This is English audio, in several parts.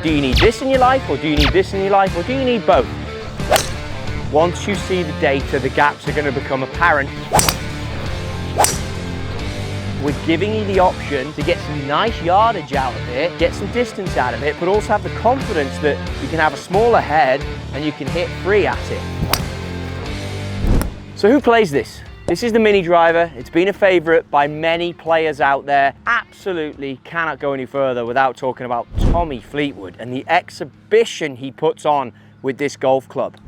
Do you need this in your life, or do you need this in your life, or do you need both? Once you see the data, the gaps are going to become apparent. We're giving you the option to get some nice yardage out of it, get some distance out of it, but also have the confidence that you can have a smaller head and you can hit free at it. So who plays this? This is the Mini Driver. It's been a favourite by many players out there. Absolutely cannot go any further without talking about Tommy Fleetwood and the exhibition he puts on with this golf club.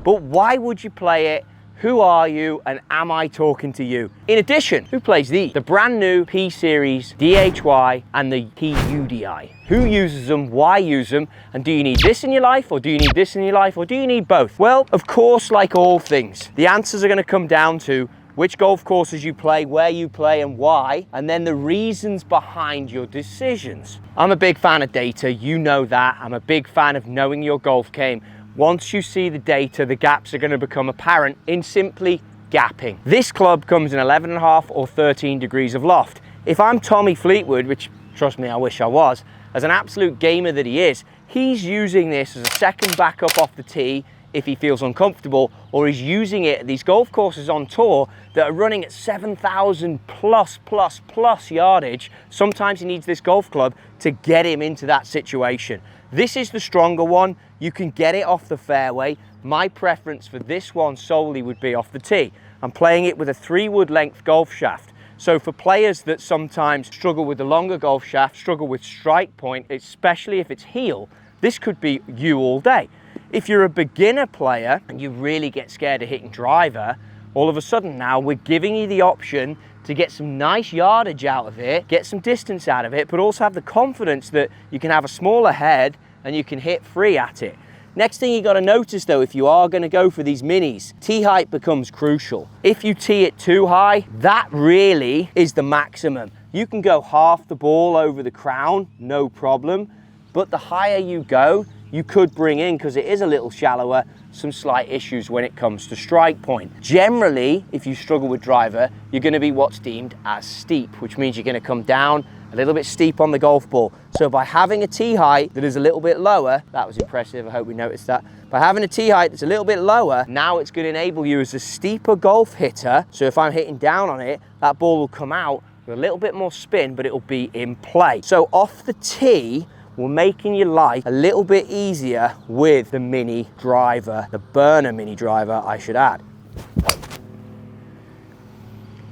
But why would you play it? Who are you, and am I talking to you? In addition, who plays these? The brand new P Series DHY and the P UDI. Who uses them, why use them, and do you need this in your life, or do you need this in your life, or do you need both? Well, of course, like all things, the answers are going to come down to which golf courses you play, where you play and why, and then the reasons behind your decisions. I'm a big fan of data, you know that. I'm a big fan of knowing your golf game. Once you see the data, the gaps are going to become apparent in simply gapping. This club comes in 11.5 or 13 degrees of loft. If I'm Tommy Fleetwood, which trust me, I wish I was, as an absolute gamer that he is, he's using this as a second backup off the tee if he feels uncomfortable, or he's using it at these golf courses on tour that are running at 7,000 plus yardage. Sometimes he needs this golf club to get him into that situation. This is the stronger one. You can get it off the fairway. My preference for this one solely would be off the tee. I'm playing it with a 3-wood length golf shaft. So for players that sometimes struggle with the longer golf shaft, struggle with strike point, especially if it's heel, this could be you all day. If you're a beginner player and you really get scared of hitting driver, all of a sudden now we're giving you the option to get some nice yardage out of it, get some distance out of it, but also have the confidence that you can have a smaller head and you can hit free at it. Next thing you got to notice though, if you are going to go for these minis, tee height becomes crucial. If you tee it too high, that really is the maximum. You can go half the ball over the crown, no problem, but the higher you go, you could bring in, because it is a little shallower, some slight issues when it comes to strike point. Generally, if you struggle with driver, you're going to be what's deemed as steep, which means you're going to come down a little bit steep on the golf ball. So by having a tee height that is a little bit lower, that was impressive, I hope we noticed that. By having a tee height that's a little bit lower, now it's going to enable you as a steeper golf hitter. So if I'm hitting down on it, that ball will come out with a little bit more spin, but it'll be in play. So off the tee, we're making your life a little bit easier with the Mini Driver, the BRNR Mini Driver, I should add.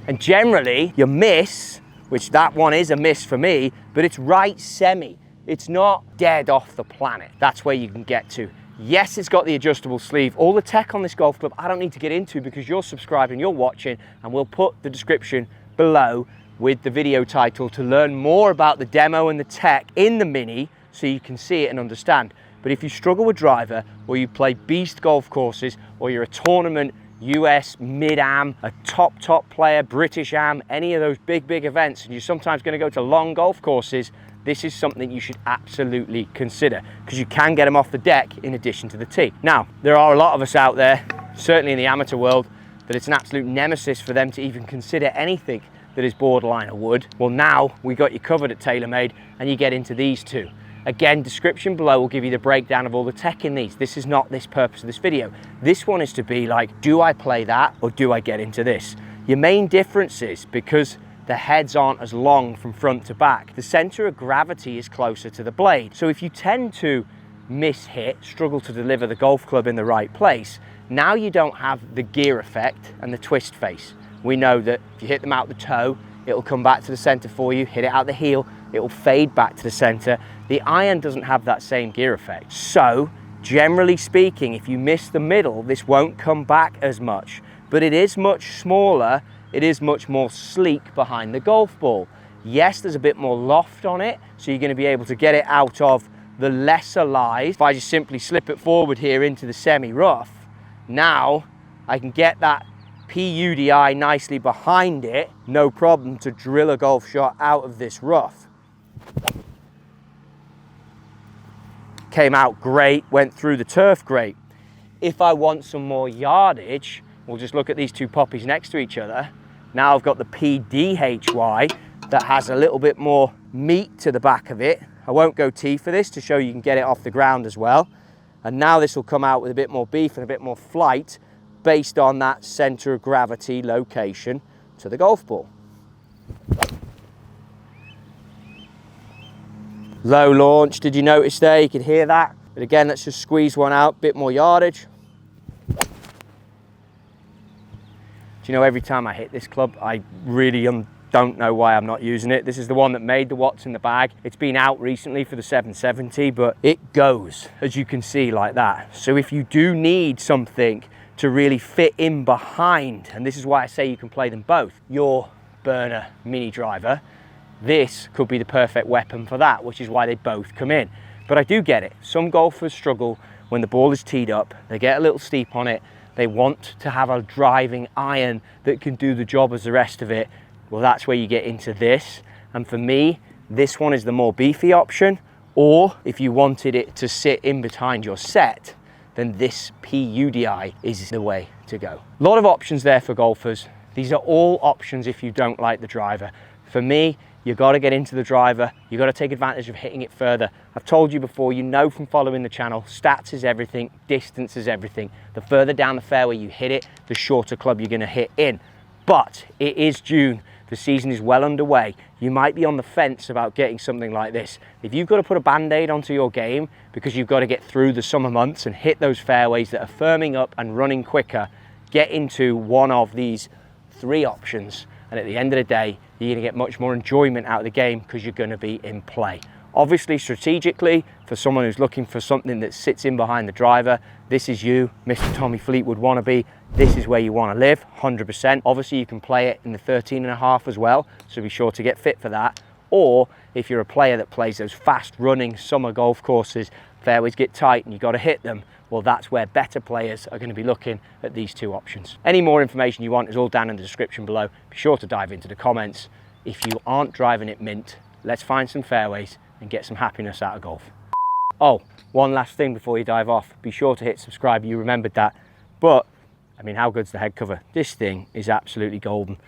And generally, your miss, which that one is a miss for me, but it's right semi. It's not dead off the planet. That's where you can get to. Yes, it's got the adjustable sleeve. All the tech on this golf club, I don't need to get into because you're subscribed and you're watching, and we'll put the description below with the video title to learn more about the demo and the tech in the Mini so you can see it and understand. But if you struggle with driver, or you play beast golf courses, or you're a tournament, US, mid-am, a top player, British am, any of those big events, and you're sometimes going to go to long golf courses, this is something you should absolutely consider, because you can get them off the deck in addition to the tee. Now, there are a lot of us out there, certainly in the amateur world, that it's an absolute nemesis for them to even consider anything that is borderline a wood. Well, now we got you covered at Taylormade, and you get into these two. Again, description below will give you the breakdown of all the tech in these. This is not this purpose of this video. This one is to be like, do I play that or do I get into this? Your main difference is, because the heads aren't as long from front to back, the center of gravity is closer to the blade. So if you tend to miss-hit, struggle to deliver the golf club in the right place, now you don't have the gear effect and the twist face. We know that if you hit them out the toe, it'll come back to the center for you. Hit it out the heel, it will fade back to the center. The iron doesn't have that same gear effect. So, generally speaking, if you miss the middle, this won't come back as much. But it is much smaller, it is much more sleek behind the golf ball. Yes, there's a bit more loft on it, so you're going to be able to get it out of the lesser lies. If I just simply slip it forward here into the semi-rough, now I can get that P UDI nicely behind it, no problem to drill a golf shot out of this rough. Came out great, went through the turf great. If I want some more yardage, we'll just look at these two poppies next to each other. Now I've got the PDHY, that has a little bit more meat to the back of it. I won't go T for this to show you can get it off the ground as well. And now this will come out with a bit more beef and a bit more flight based on that center of gravity location to the golf ball. Low launch, did you notice there? You can hear that. But again, let's just squeeze one out, bit more yardage. Do you know, every time I hit this club, I really don't know why I'm not using it. This is the one that made the watts in the bag. It's been out recently for the 770, but it goes, as you can see, like that. So if you do need something to really fit in behind, and this is why I say you can play them both, your BRNR Mini Driver, this could be the perfect weapon for that, which is why they both come in. But I do get it. Some golfers struggle when the ball is teed up, they get a little steep on it, they want to have a driving iron that can do the job as the rest of it. Well, that's where you get into this. And for me, this one is the more beefy option. Or if you wanted it to sit in behind your set, then this P UDI is the way to go. A lot of options there for golfers. These are all options if you don't like the driver. For me, you've got to get into the driver. You've got to take advantage of hitting it further. I've told you before, you know from following the channel, stats is everything, distance is everything. The further down the fairway you hit it, the shorter club you're going to hit in. But it is June. The season is well underway. You might be on the fence about getting something like this. If you've got to put a band-aid onto your game because you've got to get through the summer months and hit those fairways that are firming up and running quicker, get into one of these three options. And at the end of the day, you're going to get much more enjoyment out of the game because you're going to be in play. Obviously, strategically, for someone who's looking for something that sits in behind the driver, this is you, Mr. Tommy Fleetwood wannabe. This is where you want to live, 100%. Obviously, you can play it in the 13.5 as well, so be sure to get fit for that. Or if you're a player that plays those fast-running summer golf courses, fairways get tight and you've got to hit them, well, that's where better players are going to be looking at these two options. Any more information you want is all down in the description below. Be sure to dive into the comments. If you aren't driving it mint, let's find some fairways and get some happiness out of golf. Oh, one last thing before you dive off. Be sure to hit subscribe. You remembered that. But, I mean, how good's the head cover? This thing is absolutely golden.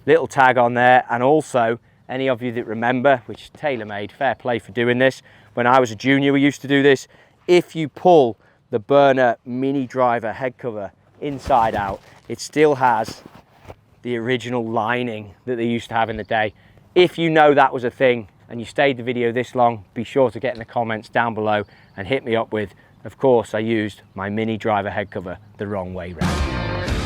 Little tag on there. And also, any of you that remember, which is Taylormade, fair play for doing this. When I was a junior, we used to do this. If you pull the BRNR Mini Driver head cover inside out, it still has the original lining that they used to have in the day. If you know that was a thing and you stayed the video this long, be sure to get in the comments down below and hit me up with, of course, I used my Mini Driver head cover the wrong way round.